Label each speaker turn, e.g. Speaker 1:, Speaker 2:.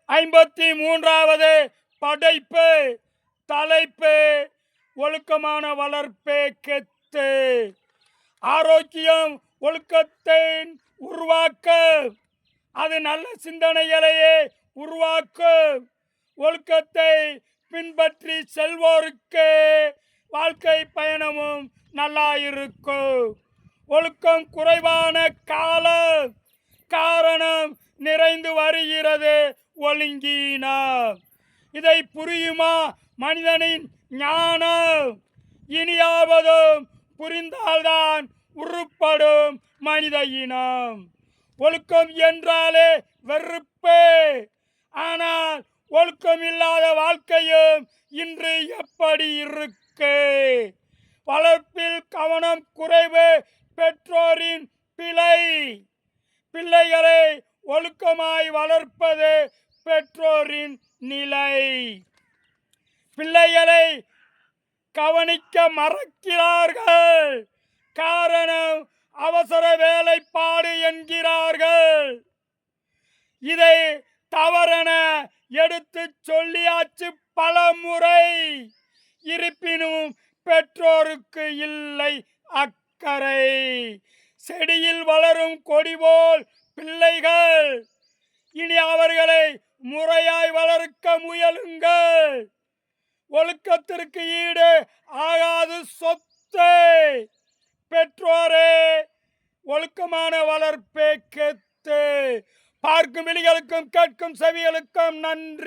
Speaker 1: 53வது படைப்பு தலைப்பு ஒழுக்கமான வளர்ப்பே கெத்து. ஆரோக்கியம் ஒழுக்கத்தின் உருவாக்கு. அது நல்ல சிந்தனைகளையே உருவாக்கும். ஒழுக்கத்தை பின்பற்றி செல்வோருக்கு வாழ்க்கை பயணமும் நல்லா இருக்கும். ஒழுக்கம் குறைவான காரணம் நிறைந்து வருகிறது ஒழுங்கீனம். இதை புரியுமா மனிதனின் ஞானம்? இனியாவதும் புரிந்தால்தான் உருப்படும் மனித இனம். ஒழுக்கம் என்றாலே வெறுப்பே. ஆனால் ஒழுக்கம் இல்லாத வாழ்க்கையும் இன்று எப்படி இருக்கு? வளர்ப்பில் கவனம் குறைவு பெற்றோரின் பிழை. பிள்ளைகளை ஒழுக்கமாய் வளர்ப்பது பெற்றோரின் நிலை. பிள்ளைகளை கவனிக்க மறக்கிறார்கள். காரணம் அவசர வேலைப்பாடு என்கிறார்கள். இதை தவறென எடுத்து சொல்லியாச்சு பல முறை. இருப்பினும் பெற்றோருக்கு இல்லை அக்கறை. செடியில் வளரும் கொடி போல் பிள்ளைகள். இனி அவர்களை முறையாய் வளர்க்க முயலுங்கள். ஒழுக்கத்திற்கு ஈடு ஆகாது சொத்து. பெற்றோரே ஒழுக்கமான வளர்ப்பே கெத்து. பார்க்கும் விழிகளுக்கும் கேட்கும் செவிகளுக்கும் நன்றி.